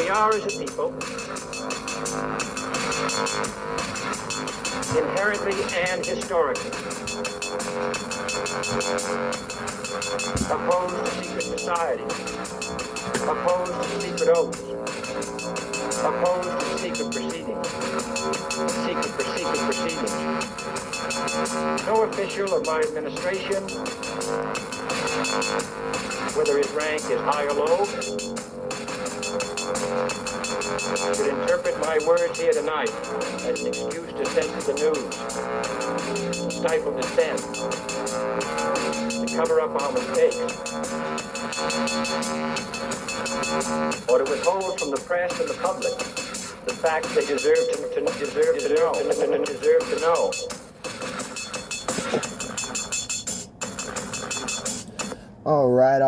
We are, as a people, inherently and historically opposed to secret societies, opposed to secret oaths, opposed to secret proceedings. No official of my administration, whether his rank is high or low, should interpret my words here tonight as an excuse to censor the news, to stifle dissent, to cover up our mistakes, or to withhold from the press and the public the facts they deserve to know. All right.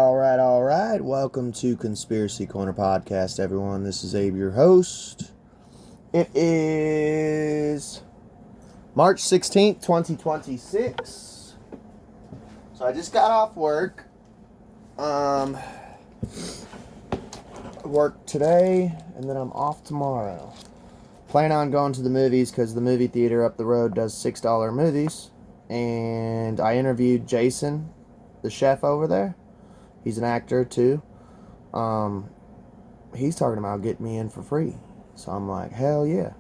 Welcome to Conspiracy Corner Podcast, everyone. This is Abe, your host. It is March 16th, 2026. So I just got off work. Work today, and then I'm off tomorrow. Plan on going to the movies because the movie theater up the road does $6 movies. And I interviewed Jason, the chef over there. He's an actor too. He's talking about getting me in for free. So I'm like, hell yeah.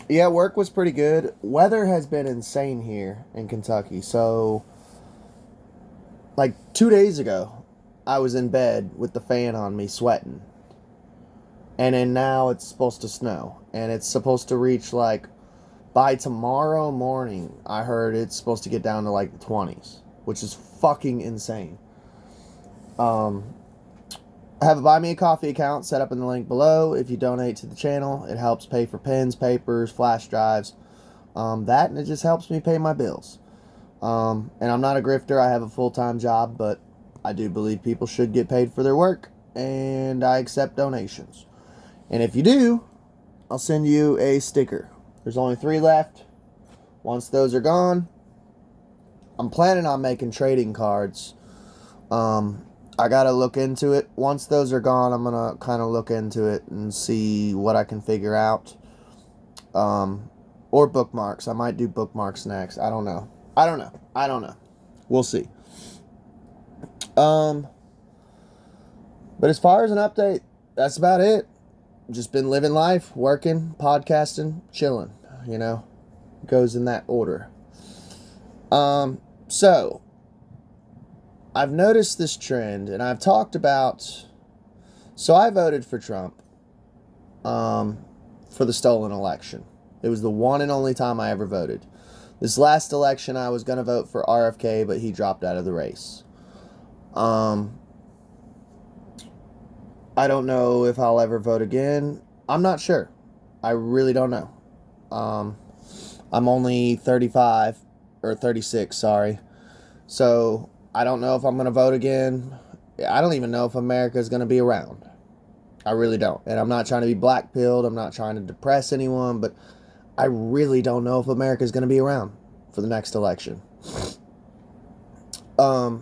Yeah, work was pretty good. Weather has been insane here in Kentucky. So, like 2 days ago, I was in bed with the fan on me sweating. And then now it's supposed to snow. And it's supposed to reach like, by tomorrow morning, I heard it's supposed to get down to like the 20s, which is fucking insane. I have a Buy Me a Coffee account set up in the link below. If you donate to the channel, it helps pay for pens, papers, flash drives, that, and it just helps me pay my bills. And I'm not a grifter. I have a full-time job, but I do believe people should get paid for their work, and I accept donations. And if you do, I'll send you a sticker. There's only 3 left. Once those are gone, I'm planning on making trading cards. I gotta look into it. Once those are gone, I'm gonna kind of look into it and see what I can figure out. Or bookmarks. I might do bookmarks next. I don't know. We'll see. But as far as an update, that's about it. Just been living life, working, podcasting, chilling, you know. Goes in that order. So, I've noticed this trend, and I've talked about... So, I voted for Trump for the stolen election. It was the one and only time I ever voted. This last election, I was going to vote for RFK, but he dropped out of the race. I don't know if I'll ever vote again. I'm not sure. I really don't know. I'm only 35, or 36, sorry. So, I don't know if I'm going to vote again. I don't even know if America is going to be around. I really don't. And I'm not trying to be black-pilled. I'm not trying to depress anyone, but I really don't know if America is going to be around for the next election.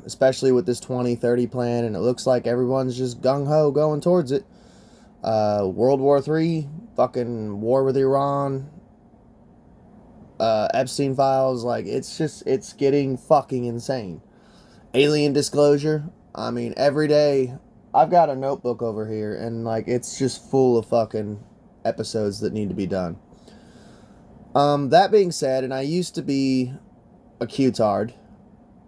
Especially with this 2030 plan, and it looks like everyone's just gung-ho going towards it. World War III, fucking war with Iran, Epstein files, like, it's getting fucking insane. Alien disclosure, I mean, every day, I've got a notebook over here, and, like, it's just full of fucking episodes that need to be done. That being said, and I used to be a Q-tard,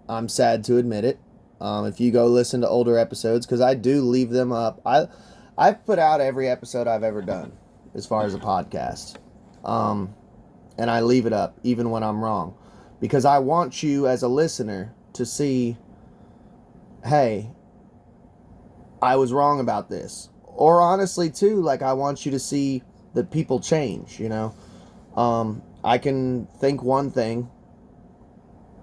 I'm sad to admit it. If you go listen to older episodes, because I do leave them up. I've put out every episode I've ever done, as far as a podcast. And I leave it up, even when I'm wrong. Because I want you, as a listener, to see, hey, I was wrong about this. Or honestly, too, like, I want you to see that people change, you know. I can think one thing,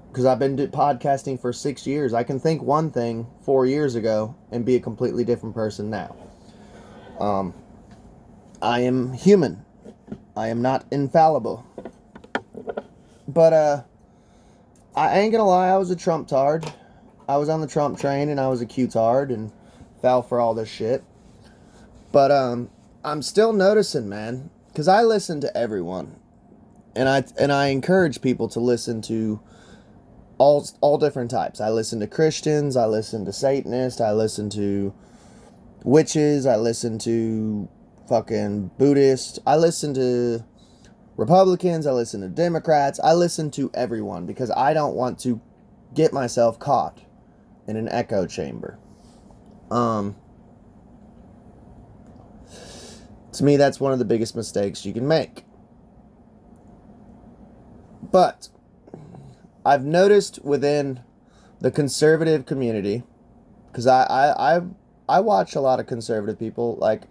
because I've been podcasting for 6 years. I can think one thing 4 years ago and be a completely different person now. I am human. I am not infallible. But, I ain't gonna lie, I was a Trump-tard. I was on the Trump train, and I was a Q-tard, and fell for all this shit. But I'm still noticing, man, because I listen to everyone, and I encourage people to listen to all different types. I listen to Christians, I listen to Satanists, I listen to witches, I listen to fucking Buddhists, I listen to Republicans, I listen to Democrats, I listen to everyone because I don't want to get myself caught in an echo chamber. To me, that's one of the biggest mistakes you can make. But I've noticed within the conservative community, because I watch a lot of conservative people, like,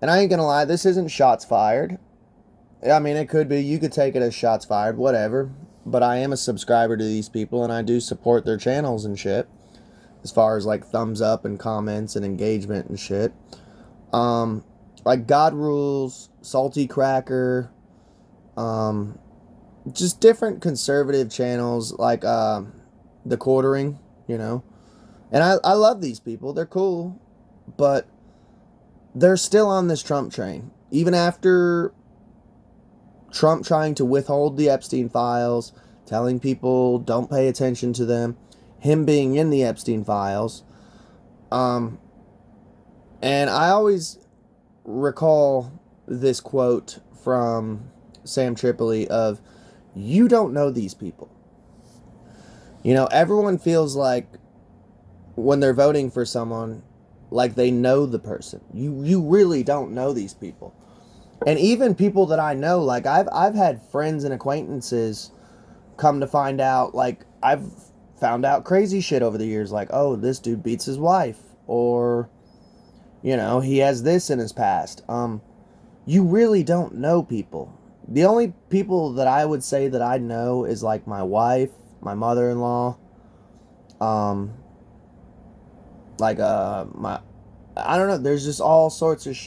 and I ain't gonna lie, this isn't shots fired. I mean, it could be. You could take it as shots fired, whatever. But I am a subscriber to these people, and I do support their channels and shit. As far as, like, thumbs up and comments and engagement and shit. Like God Rules, Salty Cracker, just different conservative channels, like, The Quartering, you know. And I love these people. They're cool. But they're still on this Trump train. Even after Trump trying to withhold the Epstein files, telling people don't pay attention to them, him being in the Epstein files. And I always recall this quote from Sam Tripoli of, you don't know these people. You know, everyone feels like when they're voting for someone, like they know the person. You really don't know these people. And even people that I know, like I've had friends and acquaintances come to find out, like I've found out crazy shit over the years, like, oh, this dude beats his wife, or, you know, he has this in his past. You really don't know people. The only people that I would say that I know is like my wife, my mother-in-law, like I don't know. There's just all sorts of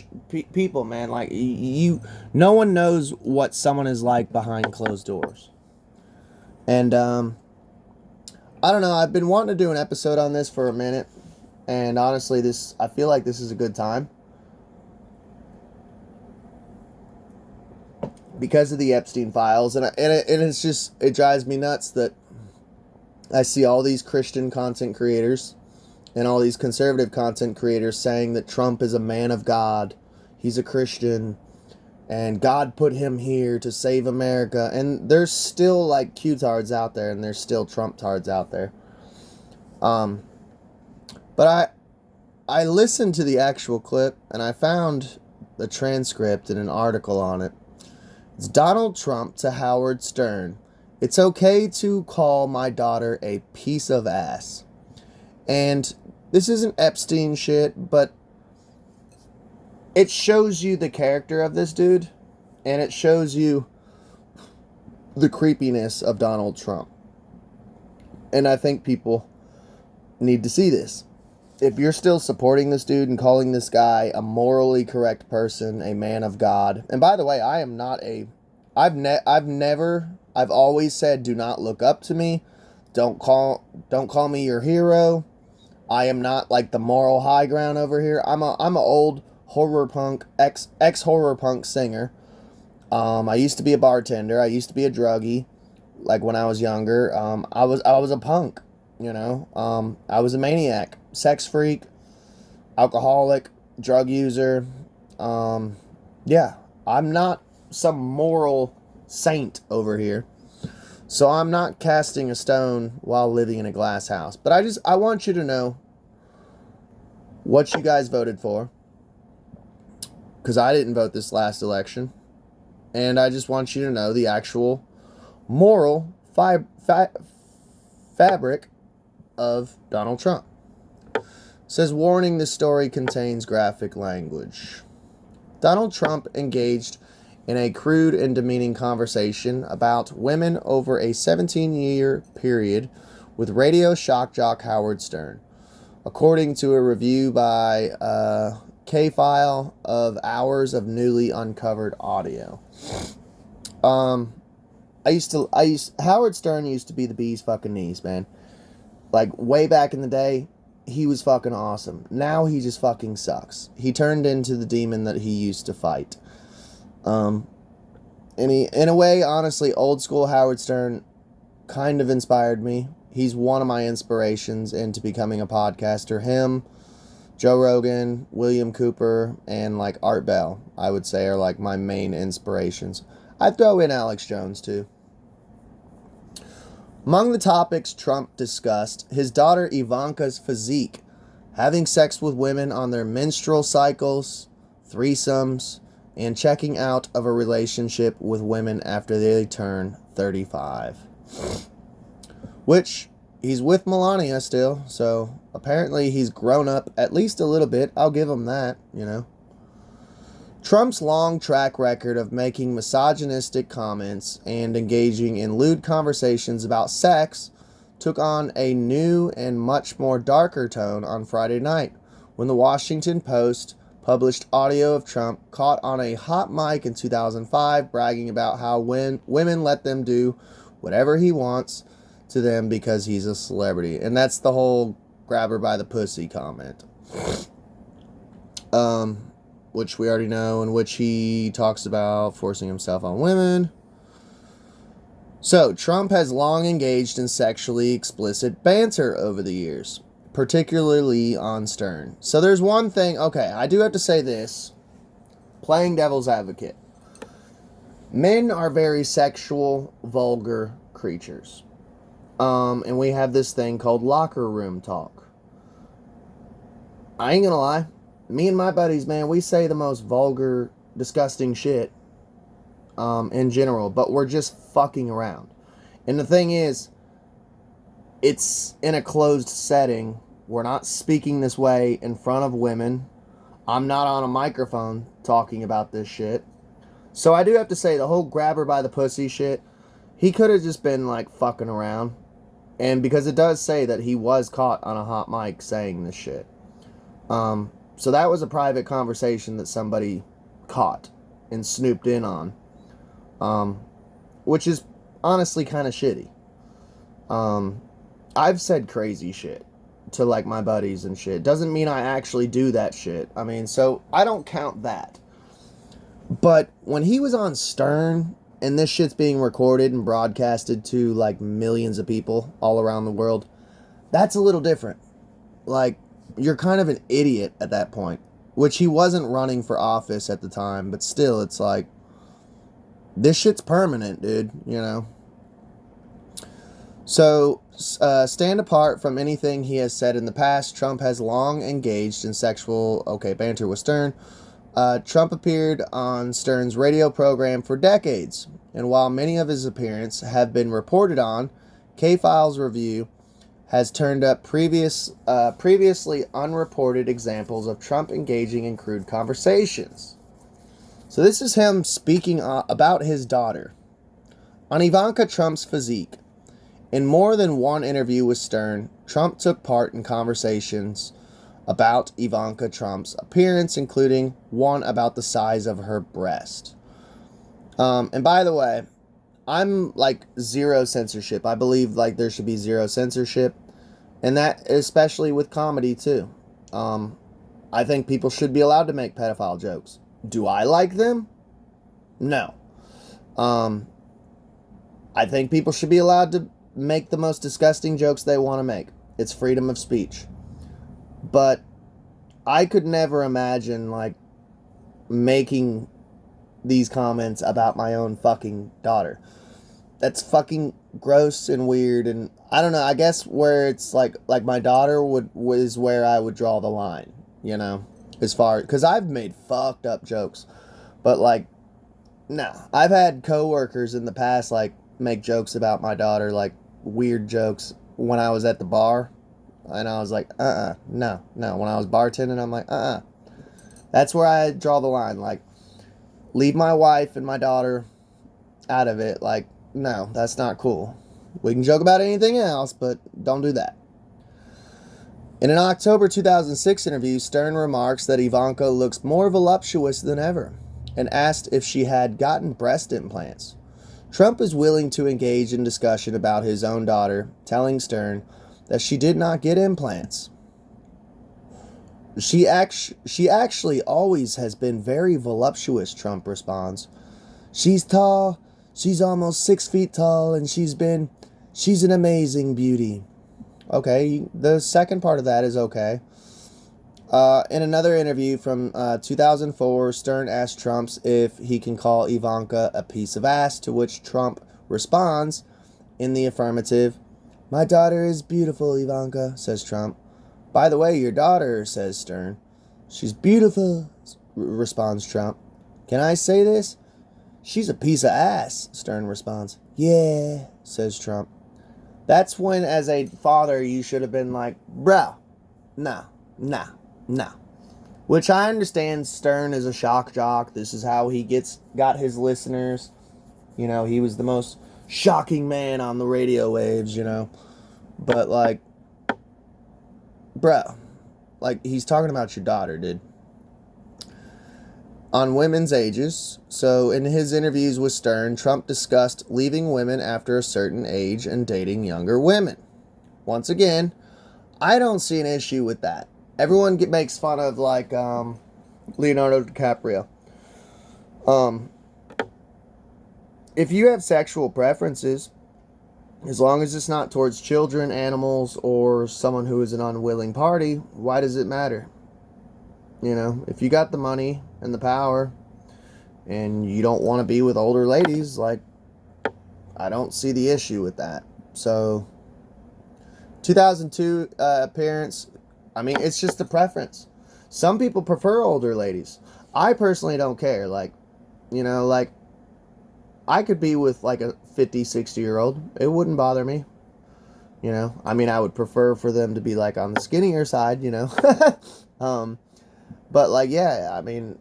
people, man. Like no one knows what someone is like behind closed doors. And I don't know. I've been wanting to do an episode on this for a minute, and honestly, I feel like this is a good time because of the Epstein files, and it's just, it drives me nuts that I see all these Christian content creators and all these conservative content creators saying that Trump is a man of God, he's a Christian, and God put him here to save America. And there's still like Q-tards out there, and there's still Trump-tards out there. But I listened to the actual clip, and I found the transcript and an article on it. It's Donald Trump to Howard Stern. It's okay to call my daughter a piece of ass. And this isn't Epstein shit, but it shows you the character of this dude, and it shows you the creepiness of Donald Trump. And I think people need to see this. If you're still supporting this dude and calling this guy a morally correct person, a man of God, and by the way, I am not I've always said, do not look up to me. Don't call me your hero. I am not like the moral high ground over here. I'm a old horror punk, ex horror punk singer. I used to be a bartender. I used to be a druggie, like when I was younger. I was a punk, you know. I was a maniac, sex freak, alcoholic, drug user. Yeah, I'm not some moral saint over here. So I'm not casting a stone while living in a glass house. But I want you to know what you guys voted for. Because I didn't vote this last election. And I just want you to know the actual moral fabric of Donald Trump. It says, warning, this story contains graphic language. Donald Trump engaged in a crude and demeaning conversation about women over a 17-year period with radio shock jock Howard Stern, according to a review by K-File of hours of newly uncovered audio. Howard Stern used to be the bee's fucking knees, man. Like way back in the day, he was fucking awesome. Now he just fucking sucks. He turned into the demon that he used to fight. And he, in a way, honestly, old school Howard Stern kind of inspired me. He's one of my inspirations into becoming a podcaster. Him, Joe Rogan, William Cooper, and like Art Bell, I would say, are like my main inspirations. I'd throw in Alex Jones too. Among the topics Trump discussed, his daughter Ivanka's physique, having sex with women on their menstrual cycles, threesomes, and checking out of a relationship with women after they turn 35. Which, he's with Melania still, so apparently he's grown up at least a little bit. I'll give him that, you know. Trump's long track record of making misogynistic comments and engaging in lewd conversations about sex took on a new and much more darker tone on Friday night when the Washington Post published audio of Trump caught on a hot mic in 2005 bragging about how women let them do whatever he wants to them because he's a celebrity. And that's the whole grab her by the pussy comment. Which we already know, in which he talks about forcing himself on women. So, Trump has long engaged in sexually explicit banter over the years, particularly on Stern. So there's one thing, okay, I do have to say this, playing devil's advocate. Men are very sexual, vulgar creatures. And we have this thing called locker room talk. I ain't gonna lie. Me and my buddies, man, we say the most vulgar, disgusting shit in general, but we're just fucking around. And the thing is, it's in a closed setting. We're not speaking this way in front of women. I'm not on a microphone talking about this shit. So I do have to say, the whole grab her by the pussy shit, he could have just been like fucking around. And because it does say that he was caught on a hot mic saying this shit. So that was a private conversation that somebody caught and snooped in on. Which is honestly kind of shitty. I've said crazy shit to like my buddies and shit. Doesn't mean I actually do that shit. I mean, so I don't count that. But when he was on Stern and this shit's being recorded and broadcasted to like millions of people all around the world, that's a little different. Like, you're kind of an idiot at that point, which he wasn't running for office at the time, but still, it's like, this shit's permanent, dude, you know? So, stand apart from anything he has said in the past. Trump has long engaged in sexual, banter with Stern. Trump appeared on Stern's radio program for decades, and while many of his appearances have been reported on, K-Files Review has turned up previously unreported examples of Trump engaging in crude conversations. So this is him speaking about his daughter. On Ivanka Trump's physique, in more than one interview with Stern, Trump took part in conversations about Ivanka Trump's appearance, including one about the size of her breast. And by the way, I'm like zero censorship. I believe like there should be zero censorship, and that especially with comedy too. I think people should be allowed to make pedophile jokes. Do I like them? No. I think people should be allowed to make the most disgusting jokes they want to make. It's freedom of speech. But I could never imagine like making these comments about my own fucking daughter. That's fucking gross and weird, and I don't know, I guess where it's like my daughter was where I would draw the line, you know, as far, because I've made fucked up jokes, but like, no, I've had coworkers in the past like make jokes about my daughter, like weird jokes when I was at the bar, and I was like, no, when I was bartending, I'm like, that's where I draw the line, like, leave my wife and my daughter out of it, like, no, that's not cool. We can joke about anything else, but don't do that. In an October 2006 interview, Stern remarks that Ivanka looks more voluptuous than ever and asked if she had gotten breast implants. Trump is willing to engage in discussion about his own daughter, telling Stern that she did not get implants. She actually always has been very voluptuous, Trump responds. She's tall, she's almost 6 feet tall, and she's an amazing beauty. Okay, the second part of that is okay. In another interview from 2004, Stern asked Trump if he can call Ivanka a piece of ass, to which Trump responds in the affirmative. My daughter is beautiful, Ivanka, says Trump. By the way, your daughter, says Stern. She's beautiful, responds Trump. Can I say this? She's a piece of ass, Stern responds. Yeah, says Trump. That's when, as a father, you should have been like, bro, nah. Which I understand Stern is a shock jock. This is how he got his listeners. You know, he was the most shocking man on the radio waves, you know. But, like, bro, like, he's talking about your daughter, dude. On women's ages, so in his interviews with Stern, Trump discussed leaving women after a certain age and dating younger women. Once again, I don't see an issue with that. Everyone makes fun of, like, Leonardo DiCaprio. If you have sexual preferences, as long as it's not towards children, animals, or someone who is an unwilling party, why does it matter? You know, if you got the money and the power and you don't want to be with older ladies, like, I don't see the issue with that. So, 2002 appearance, I mean, it's just a preference. Some people prefer older ladies. I personally don't care. Like, you know, like, I could be with, like, a 50, 60-year-old. It wouldn't bother me. You know, I mean, I would prefer for them to be, like, on the skinnier side, you know. But, like, yeah, I mean,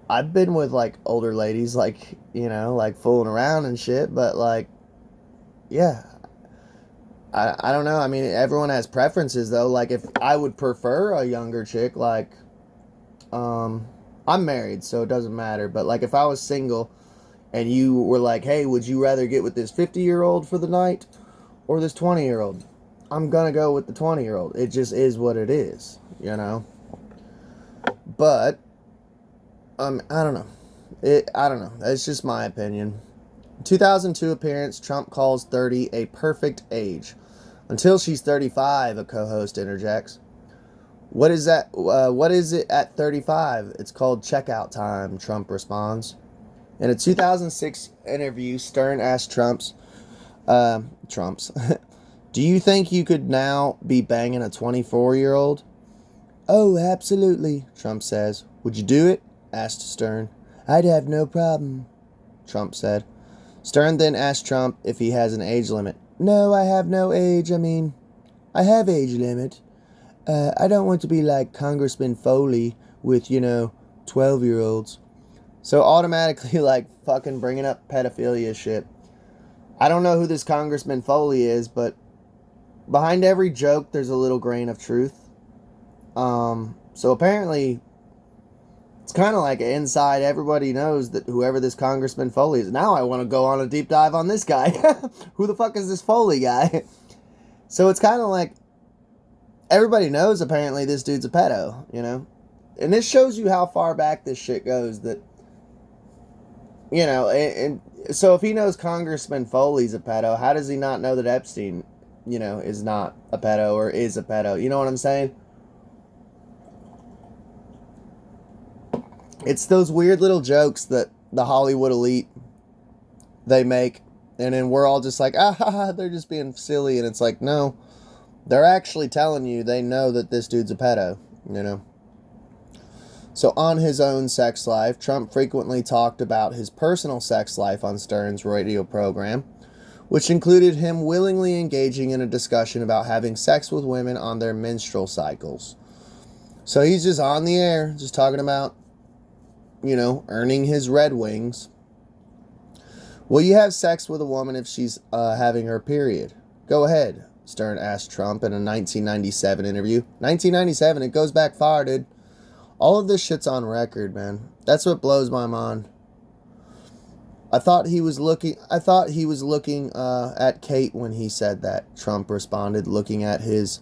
I've been with, like, older ladies, like, you know, like, fooling around and shit. But, like, yeah, I don't know. I mean, everyone has preferences, though. Like, if I would prefer a younger chick, like, I'm married, so it doesn't matter. But, like, if I was single and you were like, hey, would you rather get with this 50-year-old for the night or this 20-year-old? I'm going to go with the 20-year-old. It just is what it is, you know? But, I don't know. I don't know. That's just my opinion. 2002 appearance, Trump calls 30 a perfect age. Until she's 35, a co-host interjects. What is that? What is it at 35? It's called checkout time, Trump responds. In a 2006 interview, Stern asked Trump's, do you think you could now be banging a 24-year-old? Oh, absolutely, Trump says. Would you do it? Asked Stern. I'd have no problem, Trump said. Stern then asked Trump if he has an age limit. No, I have no age. I mean, I have age limit. I don't want to be like Congressman Foley with, 12-year-olds. So automatically, like, fucking bringing up pedophilia shit. I don't know who this Congressman Foley is, but behind every joke, there's a little grain of truth. So apparently, it's kind of like inside everybody knows that whoever this Congressman Foley is. Now I want to go on a deep dive on this guy. Who the fuck is this Foley guy? So it's kind of like everybody knows apparently this dude's a pedo, you know? And this shows you how far back this shit goes that, you know, and so if he knows Congressman Foley's a pedo, how does he not know that Epstein, is not a pedo or is a pedo? You know what I'm saying? It's those weird little jokes that the Hollywood elite, they make, and then we're all just like, they're just being silly, and it's like, no, they're actually telling you they know that this dude's a pedo, you know? So on his own sex life, Trump frequently talked about his personal sex life on Stern's radio program, which included him willingly engaging in a discussion about having sex with women on their menstrual cycles. So he's just on the air, just talking about, earning his Red Wings. Will you have sex with a woman if she's having her period? Go ahead, Stern asked Trump in a 1997 interview. 1997, it goes back far, dude. All of this shit's on record, man. That's what blows my mind. I thought he was looking at Kate when he said that, Trump responded, looking at his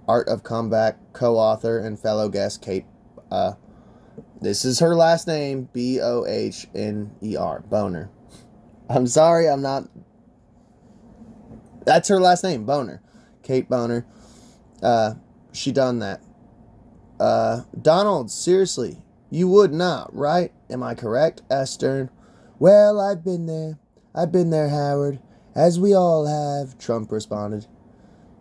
Art of Comeback co-author and fellow guest Kate. This is her last name, Bohner. Boner. I'm sorry, I'm not. That's her last name, Boner. Kate Boner. She done that. Donald, seriously, you would not, right? Am I correct? Asked Stern. Well, I've been there. I've been there, Howard. As we all have, Trump responded.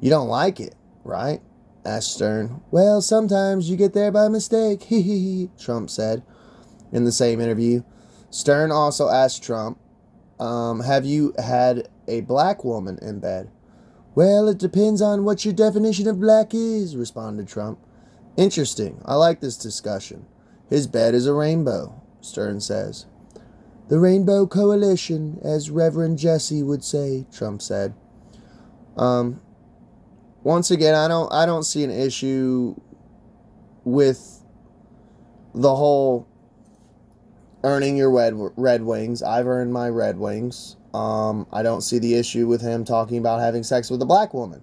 You don't like it, right? Asked Stern. Well, sometimes you get there by mistake, Trump said in the same interview. Stern also asked Trump, have you had a black woman in bed? Well, it depends on what your definition of black is, responded Trump. Interesting. I like this discussion. His bed is a rainbow, Stern says. The Rainbow Coalition, as Reverend Jesse would say, Trump said. Once again, I don't see an issue with the whole earning your red wings. I've earned my red wings. I don't see the issue with him talking about having sex with a black woman.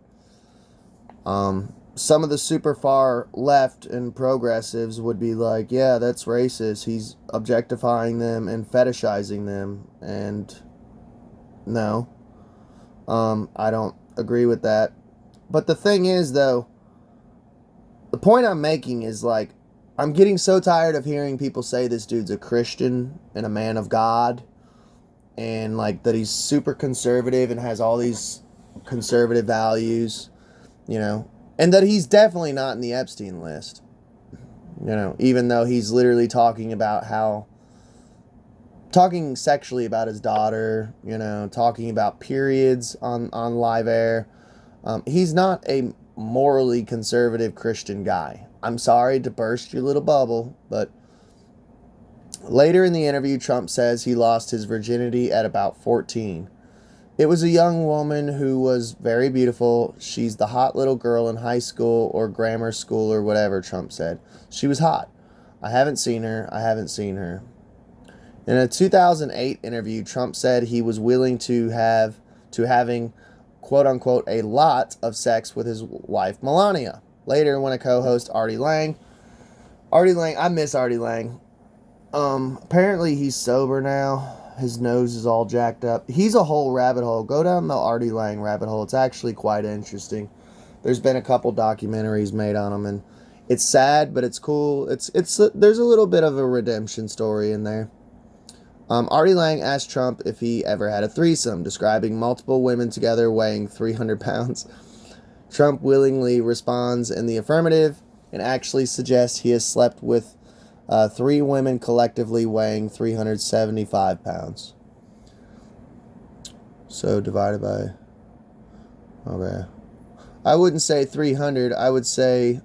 Some of the super far left and progressives would be like, yeah, that's racist. He's objectifying them and fetishizing them. And no, I don't agree with that. But the thing is, though, the point I'm making is, like, I'm getting so tired of hearing people say this dude's a Christian and a man of God, and, like, that he's super conservative and has all these conservative values, you know, and that he's definitely not in the Epstein list, you know, even though he's literally talking sexually about his daughter, you know, talking about periods on live air. He's not a morally conservative Christian guy. I'm sorry to burst your little bubble, but later in the interview, Trump says he lost his virginity at about 14. It was a young woman who was very beautiful. She's the hot little girl in high school or grammar school or whatever, Trump said. She was hot. I haven't seen her. In a 2008 interview, Trump said he was willing to having quote-unquote, a lot of sex with his wife, Melania. Later, when a co-host, I miss Artie Lang. Apparently he's sober now. His nose is all jacked up. He's a whole rabbit hole. Go down the Artie Lang rabbit hole. It's actually quite interesting. There's been a couple documentaries made on him, and it's sad, but it's cool. There's a little bit of a redemption story in there. Artie Lang asked Trump if he ever had a threesome, describing multiple women together weighing 300 pounds. Trump willingly responds in the affirmative and actually suggests he has slept with 3 women collectively weighing 375 pounds. So divided by... Okay. I wouldn't say 300. I would say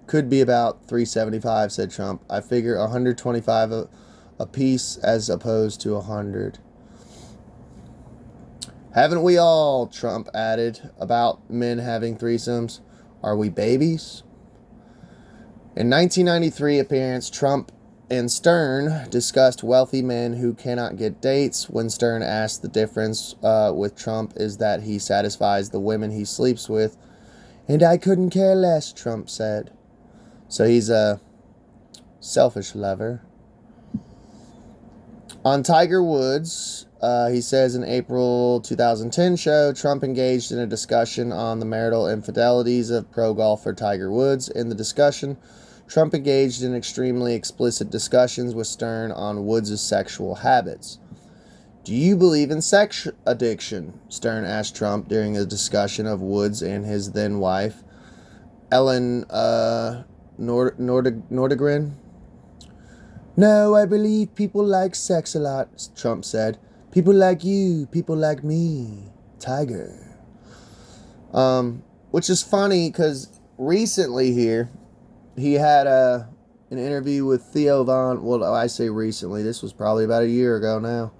could be about 375, said Trump. I figure 125 a piece as opposed to 100. Haven't we all, Trump added, about men having threesomes? Are we babies? In 1993 appearance, Trump and Stern discussed wealthy men who cannot get dates. When Stern asked, the difference with Trump is that he satisfies the women he sleeps with. And I couldn't care less, Trump said. So he's a selfish lover. On Tiger Woods, he says in April 2010 show, Trump engaged in a discussion on the marital infidelities of pro golfer Tiger Woods. In the discussion, Trump engaged in extremely explicit discussions with Stern on Woods' sexual habits. Do you believe in sex addiction? Stern asked Trump during a discussion of Woods and his then wife, Ellen Nordegren. No, I believe people like sex a lot, Trump said. People like you, people like me, Tiger. Which is funny because recently here, he had an interview with Theo Von. Well, I say recently. This was probably about a year ago now.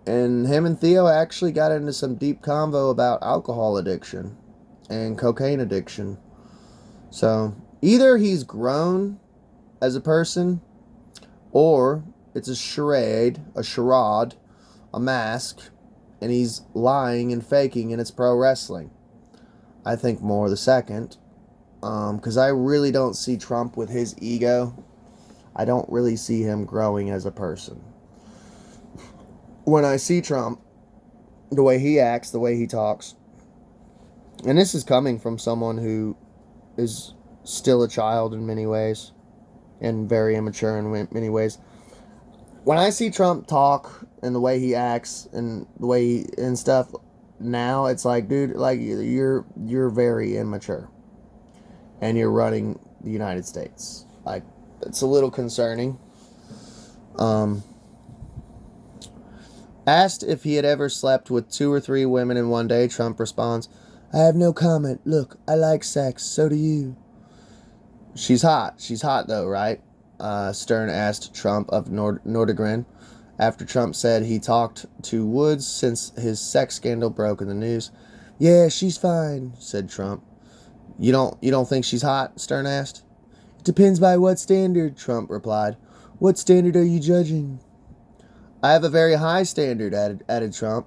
And him and Theo actually got into some deep convo about alcohol addiction and cocaine addiction. So either he's grown as a person, or it's a charade, a mask, and he's lying and faking, and it's pro wrestling. I think more the second. Because I really don't see Trump with his ego. I don't really see him growing as a person. When I see Trump, the way he acts, the way he talks, and this is coming from someone who is still a child in many ways and very immature in many ways. When I see Trump talk and the way he acts and the way he, and stuff now, it's like, dude, like you're very immature and you're running the United States. Like, it's a little concerning. Asked if he had ever slept with 2 or 3 women in one day, Trump responds, "I have no comment. Look, I like sex. So do you." She's hot. She's hot though, right? Stern asked Trump of Nordegren after Trump said he talked to Woods since his sex scandal broke in the news. "Yeah, she's fine," said Trump. You don't think she's hot?" Stern asked. "It depends by what standard," Trump replied. "What standard are you judging?" "I have a very high standard," added Trump.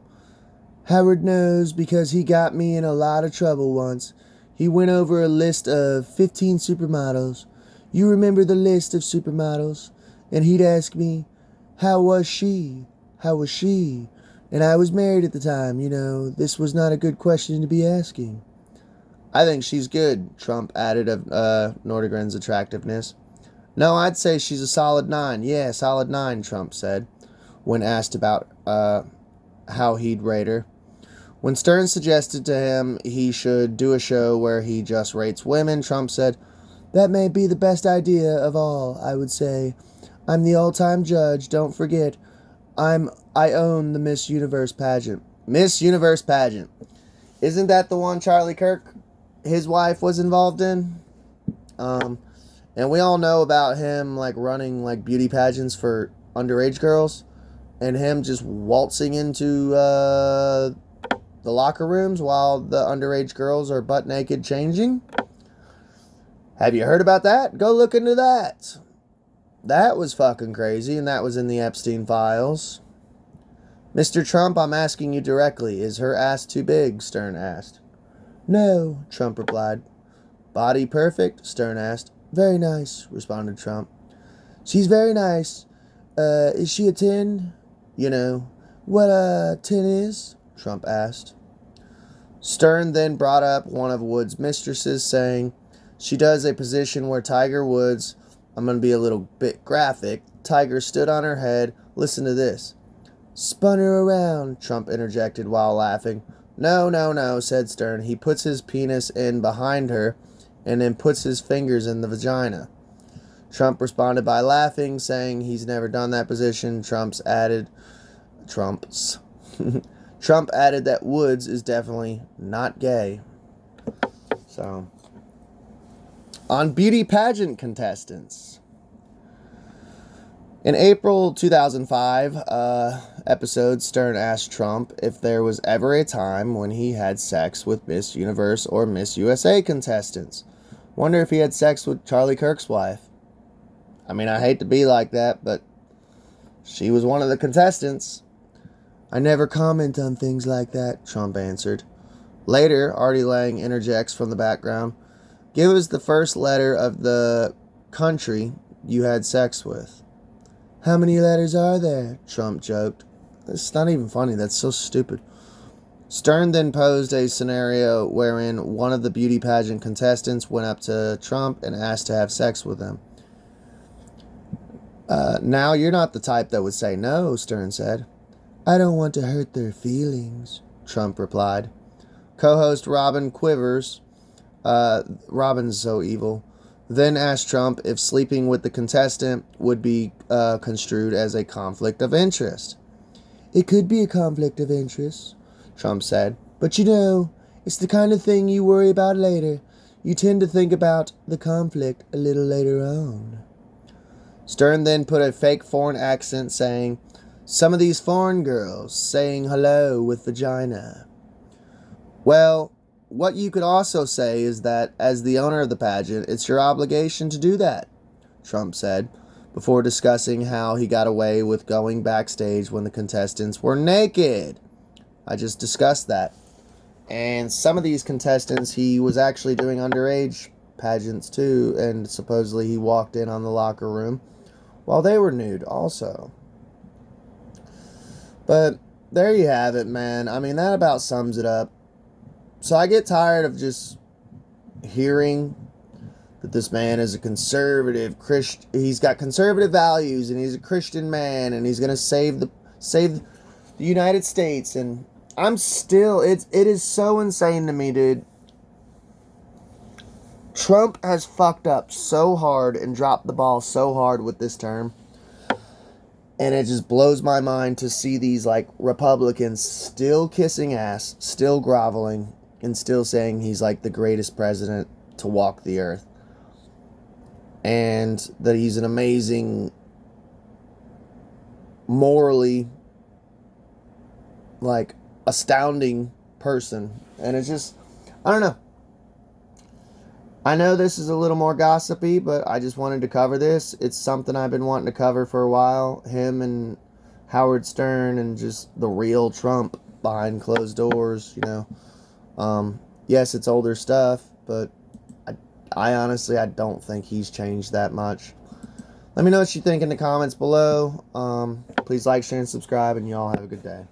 "Howard knows because he got me in a lot of trouble once. He went over a list of 15 supermodels. You remember the list of supermodels? And he'd ask me, how was she? How was she? And I was married at the time, you know. This was not a good question to be asking." "I think she's good," Trump added of Nordegren's attractiveness. "No, I'd say she's a solid 9. Yeah, solid 9, Trump said, when asked about how he'd rate her. When Stern suggested to him he should do a show where he just rates women, Trump said, "That may be the best idea of all, I would say. I'm the all-time judge, don't forget. I own the Miss Universe pageant." Miss Universe pageant. Isn't that the one Charlie Kirk, his wife, was involved in? And we all know about him like running like beauty pageants for underage girls and him just waltzing into the locker rooms while the underage girls are butt naked changing. Have you heard about that? Go look into that. That was fucking crazy, and that was in the Epstein files. "Mr. Trump, I'm asking you directly, is her ass too big?" Stern asked. "No," Trump replied. "Body perfect?" Stern asked. "Very nice," responded Trump. "She's very nice. Is she a 10? You know what a 10 is?" Trump asked. Stern then brought up one of Woods' mistresses, saying, "She does a position where Tiger Woods," I'm going to be a little bit graphic, "Tiger stood on her head. Listen to this." "Spun her around," Trump interjected while laughing. No, said Stern. "He puts his penis in behind her and then puts his fingers in the vagina." Trump responded by laughing, saying he's never done that position. Trump added that Woods is definitely not gay. So, on beauty pageant contestants. In April 2005 episode, Stern asked Trump if there was ever a time when he had sex with Miss Universe or Miss USA contestants. Wonder if he had sex with Charlie Kirk's wife. I mean, I hate to be like that, but she was one of the contestants. "I never comment on things like that," Trump answered. Later, Artie Lang interjects from the background. "Give us the first letter of the country you had sex with." "How many letters are there?" Trump joked. It's not even funny. That's so stupid. Stern then posed a scenario wherein one of the beauty pageant contestants went up to Trump and asked to have sex with him. "Now, you're not the type that would say no," Stern said. "I don't want to hurt their feelings," Trump replied. Co-host Robin Quivers, Robin's so evil, then asked Trump if sleeping with the contestant would be construed as a conflict of interest. "It could be a conflict of interest," Trump said, "but you know, it's the kind of thing you worry about later. You tend to think about the conflict a little later on." Stern then put a fake foreign accent saying, "Some of these foreign girls saying hello with vagina." Well, what you could also say is that, as the owner of the pageant, it's your obligation to do that, Trump said, before discussing how he got away with going backstage when the contestants were naked. I just discussed that. And some of these contestants, he was actually doing underage pageants too, and supposedly he walked in on the locker room while they were nude also. But there you have it, man. I mean, that about sums it up. So I get tired of just hearing that this man is a conservative Christian. He's got conservative values, and he's a Christian man, and he's gonna save the United States. And I'm still, it is so insane to me, dude. Trump has fucked up so hard and dropped the ball so hard with this term. And it just blows my mind to see these, like, Republicans still kissing ass, still groveling, and still saying he's, like, the greatest president to walk the earth. And that he's an amazing, morally, like, astounding person. And it's just, I don't know. I know this is a little more gossipy, but I just wanted to cover this. It's something I've been wanting to cover for a while. Him and Howard Stern and just the real Trump behind closed doors, you know. Yes, it's older stuff, but I honestly, I don't think he's changed that much. Let me know what you think in the comments below. Please like, share, and subscribe, and y'all have a good day.